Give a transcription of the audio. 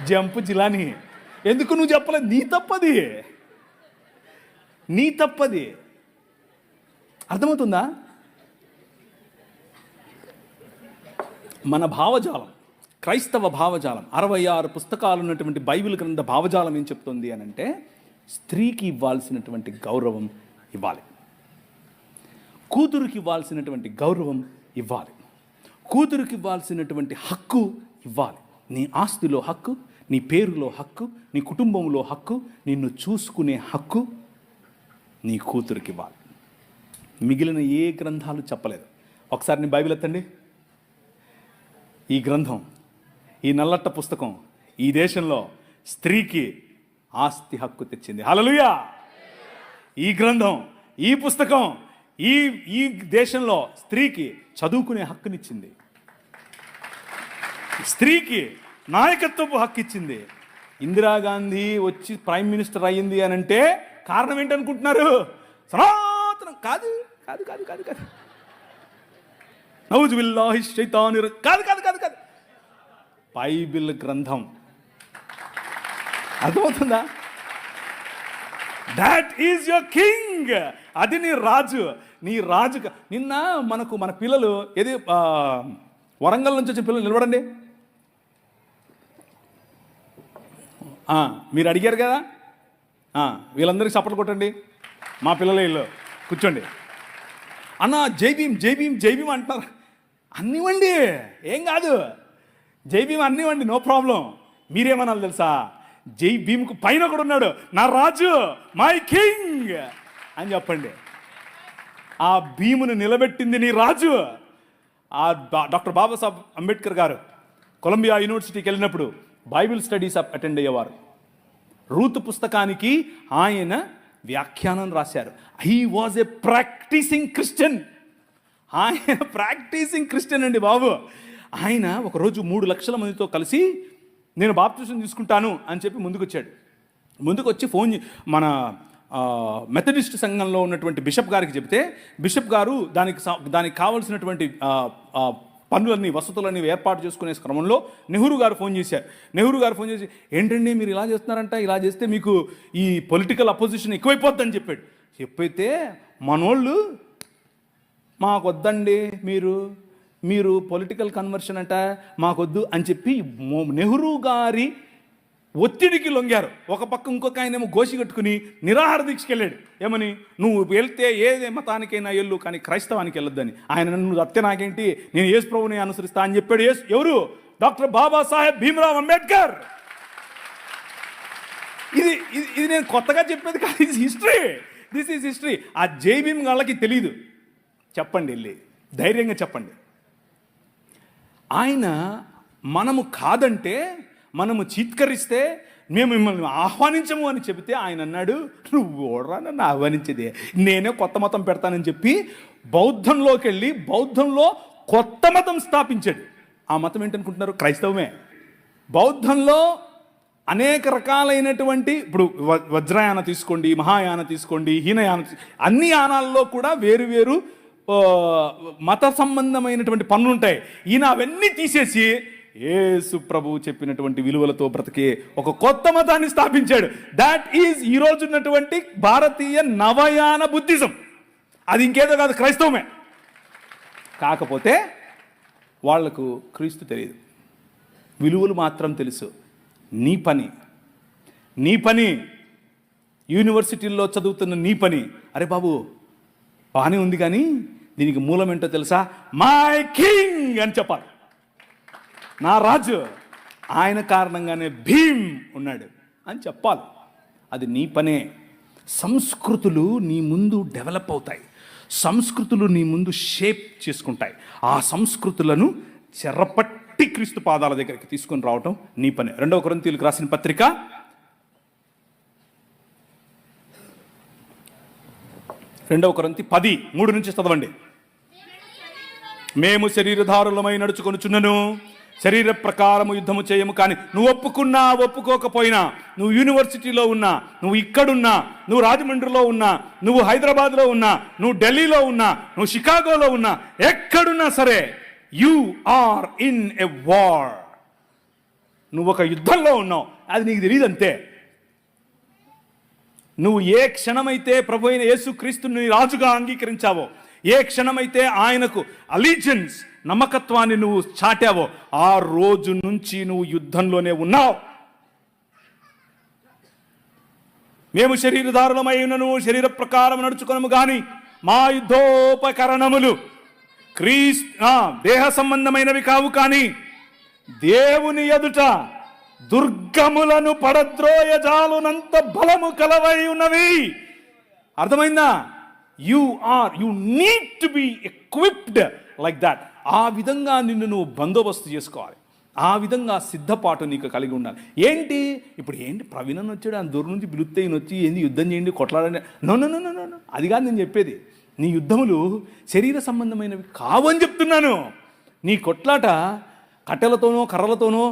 Jump Jilani. ఎందుకు నువ్వు చెప్పలేదు? నీ తప్పది. అర్థమవుతుందా? మన భావజాలం, క్రైస్తవ భావజాలం, 66 పుస్తకాలు ఉన్నటువంటి బైబిల్ గ్రంథ భావజాలం ఏం చెప్తుంది అని అంటే, స్త్రీకి ఇవ్వాల్సినటువంటి గౌరవం ఇవ్వాలి, కూతురికి ఇవ్వాల్సినటువంటి గౌరవం ఇవ్వాలి, కూతురికి ఇవ్వాల్సినటువంటి హక్కు ఇవ్వాలి. నీ ఆస్తిలో హక్కు, నీ పేరులో హక్కు, నీ కుటుంబంలో హక్కు, నిన్ను చూసుకునే హక్కు నీ కూతురికి ఇవ్వాలి. మిగిలిన ఏ గ్రంథాలు చెప్పలేదు. ఒకసారి నీ బైబిల్ ఎత్తండి. ఈ గ్రంథం, ఈ నల్లట్ట పుస్తకం ఈ దేశంలో స్త్రీకి ఆస్తి హక్కు తెచ్చింది. హల్లెలూయా! ఈ గ్రంథం, ఈ పుస్తకం ఈ దేశంలో స్త్రీకి చదువుకునే హక్కునిచ్చింది, స్త్రీకి నాయకత్వపు హక్కు ఇచ్చింది. ఇందిరాగాంధీ వచ్చి ప్రైమ్ మినిస్టర్ అయ్యింది అని అంటే కారణం ఏంటనుకుంటున్నారు? సనాతనం కాదు కాదు కాదు కాదు కాదు నౌజు బిల్లాహి శైతాని కాదు కాదు కాదు కాదు బైబిల్ గ్రంథం. అర్థమవుతుందా? That is your king. అది నీ రాజు. నిన్న మన పిల్లలు ఏది వరంగల్ నుంచి వచ్చిన పిల్లలు నిలబడండి. మీరు అడిగారు కదా, వీళ్ళందరికీ చప్పట్లు కొట్టండి. మా పిల్లలే ఇల్లు కూర్చోండి. అన్న జై భీమ్ జై భీమ్ జై భీమ్ అంటున్నారు. అన్నివ్వండి, ఏం కాదు. జై భీమ్ అన్నివ్వండి, నో ప్రాబ్లం. మీరేమనాలి తెలుసా? జై భీమ్కు పైన కూడా ఉన్నాడు నా రాజు, మై కింగ్ అని చెప్పండి. ఆ భీమును నిలబెట్టింది నీ రాజు. డాక్టర్ బాబాసాహెబ్ అంబేద్కర్ గారు కొలంబియా యూనివర్సిటీకి వెళ్ళినప్పుడు బైబిల్ స్టడీస్ అటెండ్ అయ్యేవారు. రూతు పుస్తకానికి ఆయన వ్యాఖ్యానం రాశారు. He was a practising Christian. ఆయన ప్రాక్టీసింగ్ క్రిస్టియన్ అండి బాబు. ఆయన ఒకరోజు 3 లక్షల మందితో కలిసి నేను బాప్టిజం తీసుకుంటాను అని చెప్పి ముందుకు వచ్చి మన మెథడిస్ట్ సంఘంలో ఉన్నటువంటి బిషప్ గారికి చెబితే, బిషప్ గారు దానికి కావలసినటువంటి పనులన్నీ వసతులన్నీ ఏర్పాటు చేసుకునే క్రమంలో నెహ్రూ గారు ఫోన్ చేసి ఏంటండి మీరు ఇలా చేస్తున్నారంట, ఇలా చేస్తే మీకు ఈ పొలిటికల్ అపోజిషన్ ఎక్కువైపోద్దని చెప్పైతే మనోళ్ళు మాకొద్దండి, మీరు పొలిటికల్ కన్వర్షన్ అంట మాకొద్దు అని చెప్పి నెహ్రూ గారి ఒత్తిడికి లొంగారు. ఒక పక్క ఇంకొక ఆయనేమో గోసి కట్టుకుని నిరాహార దీక్షకి వెళ్ళాడు. ఏమని? నువ్వు వెళ్తే ఏ మతానికైనా వెళ్ళు, కానీ క్రైస్తవానికి వెళ్ళొద్దని. ఆయన నన్ను అత్తే నాకేంటి, నేను యేసు ప్రభువుని అనుసరిస్తా అని చెప్పాడు. ఎవరు? డాక్టర్ బాబాసాహెబ్ భీమ్రావ్ అంబేద్కర్. ఇది నేను కొత్తగా చెప్పేది కాదు, ఇది హిస్టరీ. This is history. ఆ జై భీమ్ వాళ్ళకి తెలీదు. చెప్పండి, వెళ్ళి ధైర్యంగా చెప్పండి. ఆయన మనము కాదంటే, మనము చీత్కరిస్తే మేము మిమ్మల్ని ఆహ్వానించము అని చెబితే ఆయన అన్నాడు, నువ్వు ఓడరా నన్ను ఆహ్వానించేదే, నేనే కొత్త మతం పెడతానని చెప్పి బౌద్ధంలోకి వెళ్ళి బౌద్ధంలో కొత్త మతం స్థాపించాడు. ఆ మతం ఏంటనుకుంటున్నారు? క్రైస్తవమే. బౌద్ధంలో అనేక రకాలైనటువంటి, ఇప్పుడు వజ్రయాన తీసుకోండి, మహాయాన తీసుకోండి, హీనయాన, అన్ని యానాల్లో కూడా వేరు మత సంబంధమైనటువంటి పనులు ఉంటాయి. ఈయన అవన్నీ తీసేసి యేసు ప్రభువు చెప్పినటువంటి విలువలతో బ్రతికే ఒక కొత్త మతాన్ని స్థాపించాడు. దాట్ ఈజ్ ఈ రోజు ఉన్నటువంటి భారతీయ నవయాన బుద్ధిజం. అది ఇంకేదో కాదు, క్రైస్తవమే. కాకపోతే వాళ్లకు క్రీస్తు తెలియదు, విలువలు మాత్రం తెలుసు. నీ పని యూనివర్సిటీల్లో చదువుతున్న నీ పని, అరే బాబు బాగానే ఉంది కానీ దీనికి మూలం ఏంటో తెలుసా? మై కింగ్ అని చెప్పాలి. నా రాజు, ఆయన కారణంగానే భీమ్ ఉన్నాడు అని చెప్పాలి. అది నీ పనే. సంస్కృతులు నీ ముందు డెవలప్ అవుతాయి, సంస్కృతులు నీ ముందు షేప్ చేసుకుంటాయి. ఆ సంస్కృతులను చెరపట్టి క్రీస్తు పాదాల దగ్గరికి తీసుకొని రావటం నీ పనే. 2వ కొరింథీయులకు రాసిన పత్రిక 2 కొరింథీ 10:3 నుంచి చదవండి. మేము శరీరధారులమై నడుచుకొనుచున్నను, శరీర ప్రకారము యుద్ధము చేయము. కానీ నువ్వు ఒప్పుకున్నా ఒప్పుకోకపోయినా, నువ్వు యూనివర్సిటీలో ఉన్నా, నువ్వు ఇక్కడున్నా, నువ్వు రాజమండ్రిలో ఉన్నా, నువ్వు హైదరాబాద్లో ఉన్నా, నువ్వు ఢిల్లీలో ఉన్నా, నువ్వు షికాగోలో ఉన్నా, ఎక్కడున్నా సరే, you are in a war. నువ్వు ఒక యుద్ధంలో ఉన్నావు, అది నీకు తెలియదు అంతే. నువ్వు ఏ క్షణమైతే ప్రభు అయిన యేసుక్రీస్తుని రాజుగా అంగీకరించావో, ఏ క్షణమైతే ఆయనకు అలీజియన్స్ నమ్మకత్వాన్ని నువ్వు చాటావో, ఆ రోజు నుంచి నువ్వు యుద్ధంలోనే ఉన్నావు. మేము శరీరధారులమై ఉన్నను శరీర ప్రకారం నడుచుకొనము గాని మా యుద్ధోపకరణములు దేహ సంబంధమైనవి కావు, కానీ దేవుని ఎదుట దుర్గములను పడద్రోయజాలునంత బలము కలవై ఉన్నవి. అర్థమైందా? You need to be equipped like that. ఆ విధంగా నిన్ను నువ్వు బందోబస్తు చేసుకోవాలి. ఆ విధంగా సిద్ధపాటు నీకు కలిగి ఉండాలి. ఏంటి ఇప్పుడు ప్రవీణ్ అని వచ్చాడు, ఆ దూరం నుంచి పిలుస్తే ఈయన వచ్చి ఏంది యుద్ధం చేయండి కొట్లాడండి, no no no no no, అది కాదు నేను చెప్పేది. నీ యుద్ధములు శరీర సంబంధమైనవి కావు అని చెప్తున్నాను. నీ కొట్లాట కట్టెలతోనో కర్రలతోనో